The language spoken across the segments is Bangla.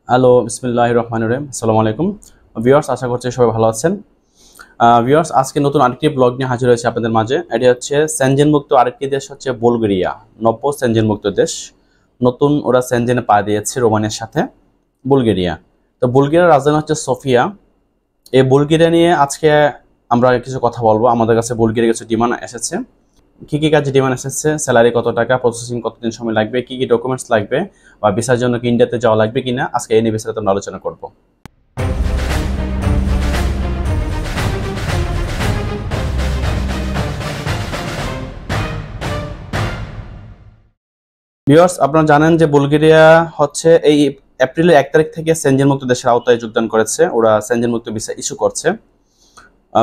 হ্যালো, বিসমিল্লাহির রহমানির রহিম। আসসালামু আলাইকুম ভিউয়ার্স, আশা করছি সবাই ভালো আছেন। ভিউয়ার্স, আজকে নতুন আরেকটি ব্লগ নিয়ে হাজির হয়েছে আপনাদের মাঝে। এটি হচ্ছে সেনজেন মুক্ত আরেকটি দেশ হচ্ছে বুলগেরিয়া, নব্য সেনজেন মুক্ত দেশ। নতুন ওরা সেনজেনে পা দিয়েছে রোমানিয়ার সাথে, বুলগেরিয়া। তো বুলগেরিয়ার রাজধানী হচ্ছে সোফিয়া। এই বুলগেরিয়া নিয়ে আজকে আমরা কিছু কথা বলবো। আমাদের কাছে বুলগেরিয়া কিছু ডিমান্ড এসেছে। কি কি কাজে ডিমান্ড এসেছে, স্যালারি কত টাকা, প্রসেসিং কতদিন সময় লাগবে, কি কি ডকুমেন্টস লাগবে, বা ভিসার জন্য কি ইন্ডিয়াতে যাওয়া লাগবে কিনা, আজকে এই নিয়ে বিস্তারিত আমরা আলোচনা করব। ভিউয়ার্স, আপনারা জানেন যে বুলগেরিয়া হচ্ছে এই এপ্রিলের 1 তারিখ থেকে সেনজেন মুক্ত দেশের আওতায় যোগদান করেছে। ওরা সেনজেন মুক্ত ভিসা ইস্যু করছে।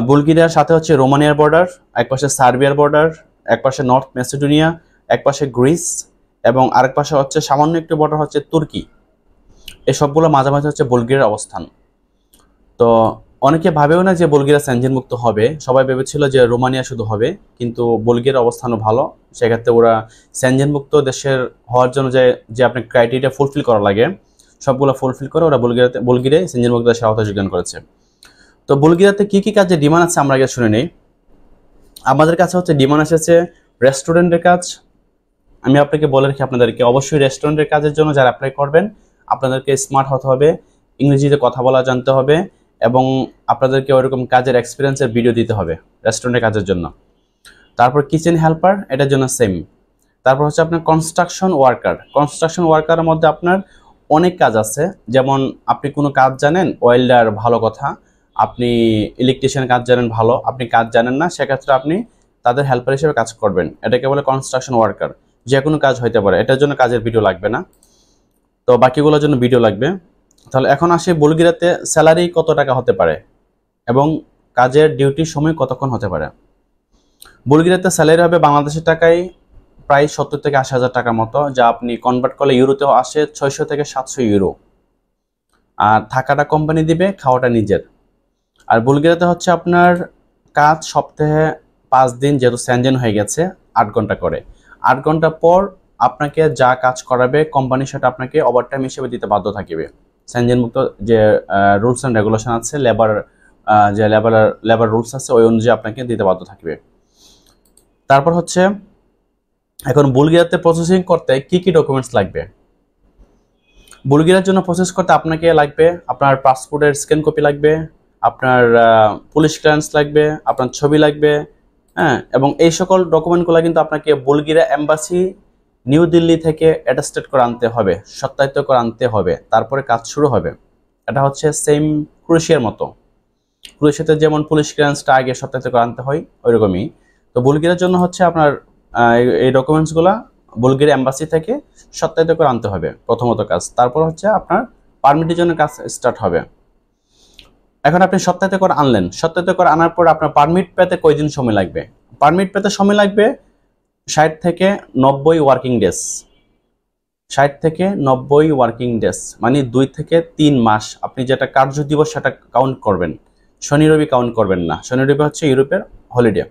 বুলগেরিয়ার সাথে হচ্ছে রোমানিয়ার বর্ডার, একপাশে সার্বিয়ার বর্ডার, একপাশে নর্থ মেসিডোনিয়া, একপাশে গ্রিস, এবং আরেক পাশে হচ্ছে সামান্য একটু বর্ডার হচ্ছে তুর্কি। এই সবগুলো মাঝামাঝি হচ্ছে বুলগেরিয়ার অবস্থান। তো অনেকে ভাবেও না যে বুলগেরিয়া সেনজেন মুক্ত হবে, সবাই ভেবেছিল যে রোমানিয়া শুধু হবে, কিন্তু বুলগেরিয়ার অবস্থানও ভালো। সেক্ষেত্রে ওরা সেনজেন মুক্ত দেশের হওয়ার জন্য যে যে আপনার ক্রাইটেরিয়া ফুলফিল করা লাগে, সবগুলো ফুলফিল করে ওরা বুলগেরিয়ায় সেনজেন মুক্ত দেশের আওতায় যোগদান করেছে। তো বুলগেরিয়াতে কি কি কাজে ডিমান্ড আছে আমরা আগে শুনে নেই। আমাদের কাছে হচ্ছে ডিমান্ড এসেছে রেস্টুরেন্টের কাজ। আমি আপনাকে বলে রাখি আপনাদেরকে, অবশ্যই রেস্টুরেন্টের কাজের জন্য যারা অ্যাপ্লাই করবেন আপনাদেরকে স্মার্ট হতে হবে, ইংরেজিতে কথা বলা জানতে হবে, এবং আপনাদেরকে ওইরকম কাজের এক্সপিরিয়েন্সের ভিডিও দিতে হবে রেস্টুরেন্টের কাজের জন্য। তারপর কিচেন হেল্পার, এটার জন্য সেম। তারপর হচ্ছে আপনার কনস্ট্রাকশন ওয়ার্কার। কনস্ট্রাকশন ওয়ার্কারের মধ্যে আপনার অনেক কাজ আছে। যেমন আপনি কোনো কাজ জানেন, ওয়েল্ডার, ভালো কথা। আপনি ইলেকট্রিশিয়ান কাজ জানেন, ভালো। আপনি কাজ জানেন না, সেক্ষেত্রে আপনি তাদের হেল্পার হিসেবে কাজ করবেন। এটাকে বলে কনস্ট্রাকশন ওয়ার্কার। যে কোনো কাজ হইতে পারে, এটার জন্য কাজের ভিডিও লাগবে না, তো বাকিগুলোর জন্য ভিডিও লাগবে। তাহলে এখন আসি বুলগেরিয়াতে স্যালারি কত টাকা হতে পারে এবং কাজের ডিউটির সময় কতক্ষণ হতে পারে। বুলগেরিয়াতে স্যালারি হবে বাংলাদেশের টাকায় প্রায় 70 থেকে 80 হাজার টাকার মতো, যা আপনি কনভার্ট করলে ইউরোতেও আসে 600 থেকে 700 ইউরো। আর থাকাটা কোম্পানি দিবে, খাওয়াটা নিজের। আর বুলগেরিয়াতে হচ্ছে আপনার কাজ সপ্তাহে 5 দিন, যেহেতু সেনজেন হয়ে গেছে, 8 ঘন্টা করে। 8 ঘন্টা পর আপনাকে যা কাজ করাবে কোম্পানি, সেটা আপনাকে ওভারটাইম হিসেবে দিতে বাধ্য থাকবে। সেনজেন মুক্ত যে রুলস অ্যান্ড রেগুলেশন আছে, যে লেবার রুলস আছে, ওই অনুযায়ী আপনাকে দিতে বাধ্য থাকবে। তারপর হচ্ছে এখন বুলগেরিয়াতে প্রসেসিং করতে কি কি ডকুমেন্টস লাগবে। বুলগেরিয়ার জন্য প্রসেস করতে আপনাকে লাগবে আপনার পাসপোর্টের স্ক্যান কপি লাগবে, আপনার পুলিশ ক্লিয়ারেন্স লাগবে, আপনার ছবি লাগবে, হ্যাঁ। এবং এই সকল ডকুমেন্টগুলো কিন্তু আপনাকে বুলগেরিয়া এম্বাসি নিউ দিল্লি থেকে অ্যাটাস্টেড করে আনতে হবে, সত্যায়িত করে আনতে হবে, তারপরে কাজ শুরু হবে। এটা হচ্ছে সেম ক্রোয়েশিয়ার মতো। ক্রোয়েশিয়াতে যেমন পুলিশ ক্লিয়ারেন্সটা আগে সত্যায়িত করে আনতে হয়, ওইরকমই। তো বুলগেরিয়ার জন্য হচ্ছে আপনার এই ডকুমেন্টসগুলো বুলগেরিয়া এম্বাসি থেকে সত্যায়িত করে আনতে হবে প্রথমত কাজ। তারপর হচ্ছে আপনার পারমিটের জন্য কাজ স্টার্ট হবে। এখন আপনি সত্যায়িত করে আনলেন, সত্যায়িত করে আনার পর আপনার পারমিট পেতে কয়দিন সময় লাগবে। পারমিট পেতে সময় লাগবে 60 থেকে 90 ওয়ার্কিং ডেজ। 60 থেকে 90 ওয়ার্কিং ডেজ মানে 2 থেকে 3 মাস। আপনি যেটা কার্য দিবস সেটা কাউন্ট করবেন, শনি রবি কাউন্ট করবেন না। শনি রবি হচ্ছে ইউরোপের হলিডে।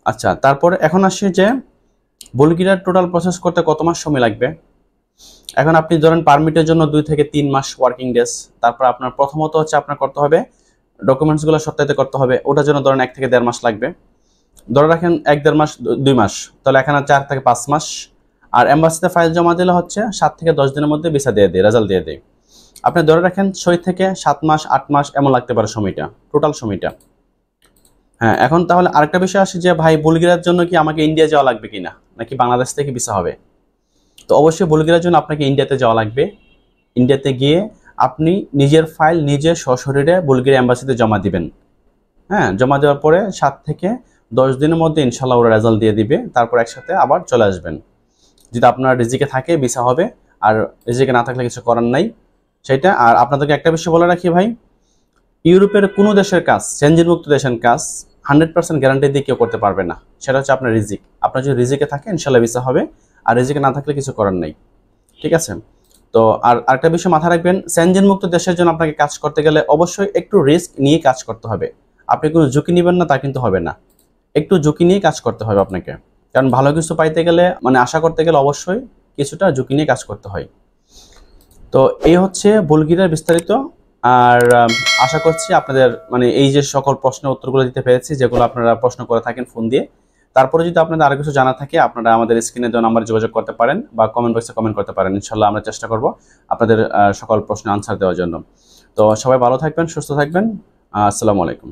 আচ্ছা, তারপরে এখন আসি যে বুলগেরিয়ার টোটাল প্রসেস করতে কত মাস সময় লাগবে। এখন আপনি ধরেন পারমিটের জন্য 2 থেকে 3 মাস ওয়ার্কিং ডেজ। তারপর আপনার প্রথমত হচ্ছে আপনার করতে হবে ডকুমেন্টসগুলো সত্যায়িত করতে হবে, ওটার জন্য ধরেন 1 থেকে 1.5 মাস লাগবে। ধরে রাখেন 1-1.5 মাস, 2 মাস, তাহলে এখানে 4 থেকে 5 মাস। আর এম্বাসিতে ফাইল জমা দিলে হচ্ছে 7 থেকে 10 দিনের মধ্যে ভিসা দিয়ে দেয়, রেজাল্ট দিয়ে দেয়। আপনি ধরে রাখেন 6 থেকে 7 মাস, 8 মাস এমন লাগতে পারে সময়টা, টোটাল সময়টা। হ্যাঁ, এখন তাহলে আরেকটা বিষয় আসে যে ভাই, বুলগেরিয়ার জন্য কি আমাকে ইন্ডিয়া যাওয়া লাগবে কিনা, নাকি বাংলাদেশ থেকে ভিসা হবে। তো অবশ্যই বুলগেরিয়ার জন্য আপনাকে ইন্ডিয়াতে যাওয়া লাগবে। ইন্ডিয়াতে গিয়ে আপনি নিজের ফাইল নিজে সশরীরে বুলগেরিয়া এম্বাসিতে জমা দিবেন। হ্যাঁ, জমা দেওয়ার পরে 7 থেকে 10 দিনের মধ্যে ইনশাল্লাহ ওরা রেজাল্ট দিয়ে দিবে। তারপর একসাথে আবার চলে আসবেন। যদি আপনার রিজিকে থাকে ভিসা হবে, আর রিজিকে না থাকলে কিছু করার নাই সেটা। আর আপনাদেরকে একটা বিষয় বলে রাখি ভাই, ইউরোপের কোনো দেশের কাজ, সেনজেনভুক্ত দেশের কাজ 100% গ্যারান্টি দিয়ে কেউ করতে পারবে না। সেটা হচ্ছে আপনার রিজিক। আপনার যদি রিজিকে থাকে ইনশাল্লাহ ভিসা হবে, আর রিজিকে না থাকলে কিছু করার নাই। ঠিক আছে। তো আর আরেকটা বিষয় মাথায় রাখবেন, সেনজেনমুক্ত দেশের জন্য আপনাকে কাজ করতে গেলে অবশ্যই একটু রিস্ক নিয়ে কাজ করতে হবে। আপনি কোনো ঝুঁকি নেবেন না তা কিন্তু হবে না, একটু ঝুঁকি নিয়ে কাজ করতে হবে আপনাকে। কারণ ভালো কিছু পাইতে গেলে, মানে আশা করতে গেলে অবশ্যই কিছুটা ঝুঁকি নিয়ে কাজ করতে হয়। তো এই হচ্ছে বুলগেরিয়ার বিস্তারিত। আর আশা করছি আপনাদের মানে এই যে সকল প্রশ্নের উত্তরগুলো দিতে পেরেছি, যেগুলো আপনারা প্রশ্ন করে থাকেন ফোন দিয়ে। তারপরে যদি আপনাদের আরো কিছু জানা থাকে, আপনারা আমাদের স্ক্রিনে দেওয়া নাম্বারে যোগাযোগ করতে পারেন বা কমেন্ট বক্সে কমেন্ট করতে পারেন। ইনশাল্লাহ আমরা চেষ্টা করব আপনাদের সকল প্রশ্নের আনসার দেওয়ার জন্য। তো সবাই ভালো থাকবেন, সুস্থ থাকবেন। আসসালামু আলাইকুম।